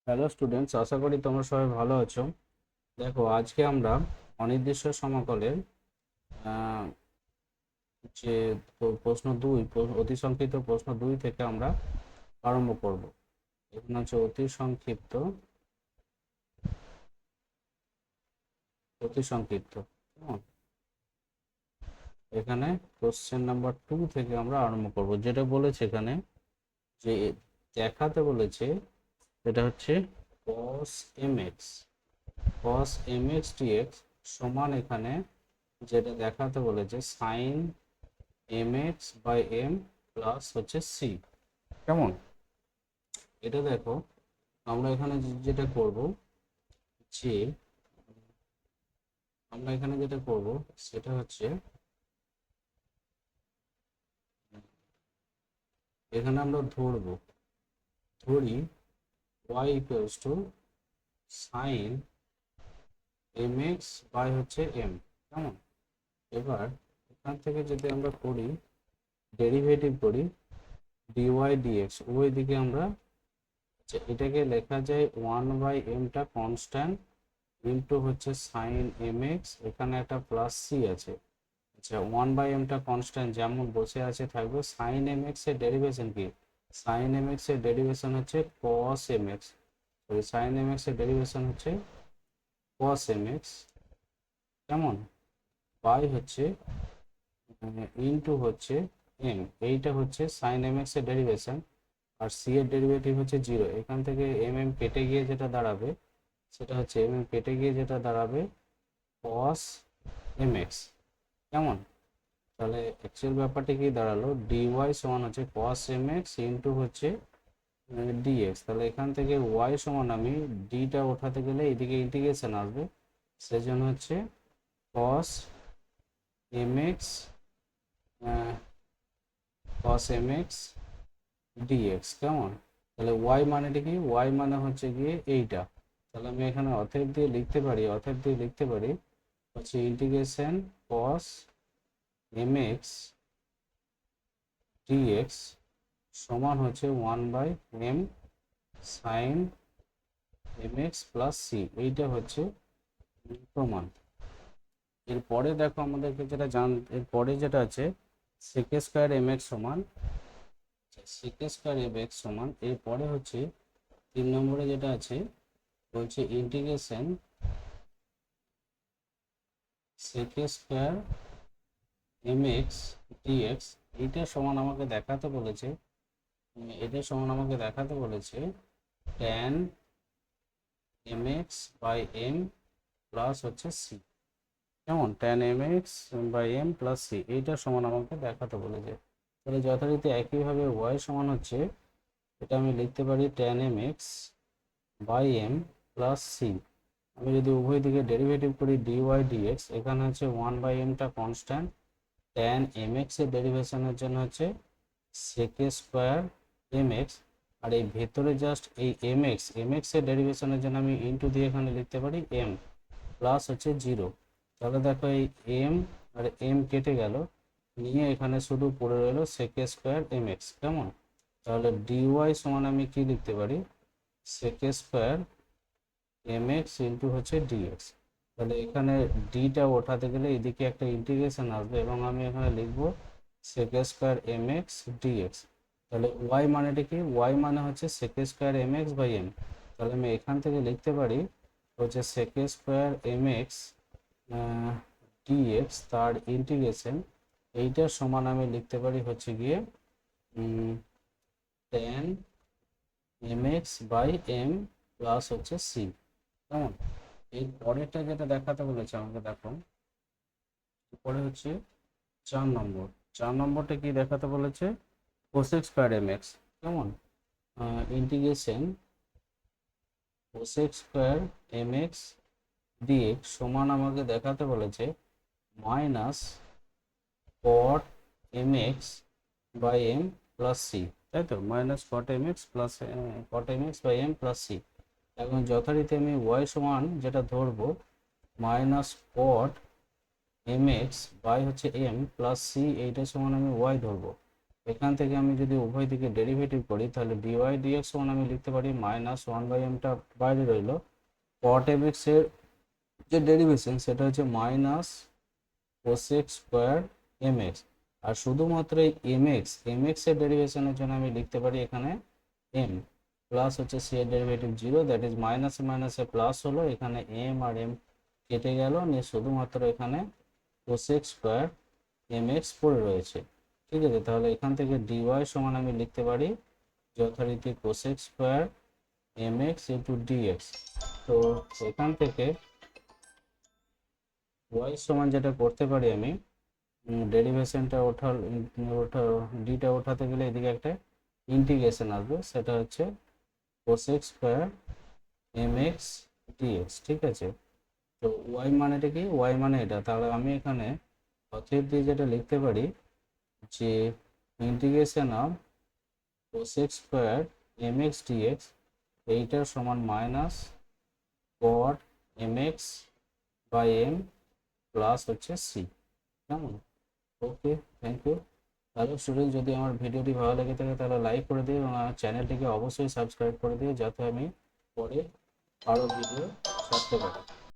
Hello students, আশা করি তোমরা সবাই ভালো আছো। দেখো, আজকে আমরা অনির্দিষ্ট সমাকলের আহ, যে অতি সংক্ষিপ্ত প্রশ্ন 2 থেকে আমরা আরম্ভ করব। এখানে হচ্ছে অতি সংক্ষিপ্ত কেমন? এখানে কোশ্চেন নাম্বার 2 থেকে আমরা আরম্ভ করব। যেটা বলেছে এখানে যে দেখাতে বলেছে, এটা হচ্ছে cos mx cos mx dx সমান, এখানে যেটা দেখাতে বলেছে সাইন mx/m প্লাস হচ্ছে সি। কেমন? এটা দেখো, আমরা এখানে যেটা করব, যে আমরা এখানে যেটা করব সেটা হচ্ছে এখানে আমরা ধরি y equals to sine mx by হচ্ছে m। কেমন? এবার এখান থেকে যদি আমরা করি, ডেরিভেটিভ করি dy dx, উভয় দিকে আমরা এটাকে লেখা যায় 1/m টা কনস্ট্যান্ট ইন্টু হচ্ছে সাইন mx, এখানে একটা প্লাস সি আছে। আচ্ছা, 1/m টা কনস্ট্যান্ট যেমন বসে আছে থাকবে। সাইন mx এর ডেরিভেশন কি? সাইন mx এর ডেরিভেশন হচ্ছে cos mx, sorry sine mx এর ডেরিভেশন হচ্ছে cos mx। কেমন? বাই হচ্ছে ইন্টু হচ্ছে m, এইটা হচ্ছে সাইন mx এর ডেরিভেশন, আর সি এর ডেরিভেটিভ হচ্ছে 0। এখান থেকে কেটে গিয়ে যেটা দাঁড়াবে সেটা হচ্ছে কেটে গিয়ে যেটা দাঁড়াবে cos mx। কেমন? তাহলে অ্যাকচুয়াল ব্যাপারটা কি দাঁড়ালো, dy সমান হচ্ছে cos mx ইন্টু হচ্ছে dx। তাহলে এখান থেকে y সমান, আমি ডিটা ওঠাতে গেলে এদিকে ইন্টিগ্রেশন আসবে, সেজন্য হচ্ছে cos mx dx। কেমন? তাহলে y মানেটা কি? y মানে হচ্ছে গিয়ে এইটা। তাহলে আমি এখানে অতএব দিয়ে লিখতে পারি হচ্ছে ইন্টিগ্রেশন cos mx dx সমান হচ্ছে 1/m sign mx plus C. এইটা হচ্ছে প্রমাণ। এরপরে দেখো, আমাদেরকে এরপরে যেটা আছে sec স্কয়ার mx সমান, এরপরে হচ্ছে 3 নম্বরে যেটা আছে বলছে integration sec square mx dx। এইটা সমান আমাকে দেখাতে বলেছে tan mx by m plus হচ্ছে c। কেমন? tan mx by m plus c, এইটা সমান আমাকে দেখাতে বলেছে। তাহলে যথারীতি একইভাবে y সমান হচ্ছে, এটা আমি লিখতে পারি tan mx by m plus c। আমি যদি উভয় দিকে ডেরিভেটিভ করি dy dx, এখানে হচ্ছে 1/m টা কনস্ট্যান্ট, tan mx এর ডেরিভেশনের জন্য হচ্ছে sec স্কয়ার mx, আর এই ভেতরে জাস্ট এই mx এর ডেরিভেশনের জন্য আমি ইনটু দিয়ে এখানে লিখতে পারি m প্লাস হচ্ছে 0। তাহলে দেখো, এই m আর m কেটে গেল, নিয়ে এখানে শুধু পড়ে রইল sec স্কয়ার mx। কেমন? তাহলে dy সমান আমি কি লিখতে পারি? sec স্কয়ার mx ইন্টু হচ্ছে dx। তাহলে এখানে ডিটা ওঠাতে গেলে এদিকে একটা ইন্টিগ্রেশন আসবে, এবং আমি এখানে লিখবো sec স্কয়ার mx dx। তাহলে y মানেটা কি? y মানে হচ্ছে sec square mx by m। তাহলে আমি এখান থেকে লিখতে পারি হচ্ছে sec স্কয়ার mx dx, তার ইন্টিগ্রেশন, এইটার সমান আমি লিখতে পারি হচ্ছে গিয়ে tan mx by m plus হচ্ছে c। কেমন? এর পরেরটা যেটা দেখাতে বলেছে আমাকে, দেখো পরে হচ্ছে 4 নম্বর। 4 নম্বরটা কি দেখাতে বলেছে? cosec square mx। কেমন? Integration cosec square mx dx সমান আমাকে দেখাতে বলেছে minus cot mx by m plus c। তাই তো, minus cot mx by m plus c। এখন যথারীতি আমি y সমান যেটা ধরবো মাইনাস cot mx বাই হচ্ছে m প্লাস c, এইটা সমান আমি y ধরবো। এখান থেকে আমি যদি উভয় দিকে ডেরিভেটিভ করি তাহলে ডিওয়াই ডিএক্স সমান আমি লিখতে পারি মাইনাস ওয়ান বাই এমটা বাইরে রইল, কট এম এক্স এর যে ডেরিভেশন সেটা হচ্ছে minus cosec square M x, আর শুধুমাত্র এই এম এক্স এর ডেরিভেশনের জন্য আমি লিখতে পারি এখানে এম প্লাস হচ্ছে সি এর ডেরিভেটিভ জিরো, দ্যাট ইজ মাইনাসে মাইনাসে প্লাস হলো, এখানে এম আর এম কেটে গেল, নিয়ে শুধুমাত্র এখানে কোসেক স্কোয়ার এম এক্স পড়ে রয়েছে। ঠিক আছে, তাহলে এখান থেকে ডিওয়াই সমান আমি লিখতে পারি যথারীতি cosec square M X into DX. তো এখান থেকে ওয়াই সমান যেটা করতে পারি আমি, ডেরিভেশনটা ডিটা ওঠাতে গেলে এদিকে একটা ইন্টিগ্রেশন আসবে, সেটা হচ্ছে cosec square M X DX. ঠিক আছে, তো ওয়াই মানেটা কি, ওয়াই মানে এটা, তাহলে আমি এখানে অতএব দিয়ে যেটা লিখতে পারি যে integration of cosec square M X DX এইটার সমান minus cot M X by M plus হচ্ছে সি। কেমন? Okay, thank you. তাহলে স্টুডেন্ট, যদি আমার ভিডিওটি ভালো লেগে থাকে তাহলে লাইক করে দিও এবং আমার চ্যানেলটিকে অবশ্যই সাবস্ক্রাইব করে দিও, যাতে আমি পরে আরও ভিডিও ছাড়তে পারি।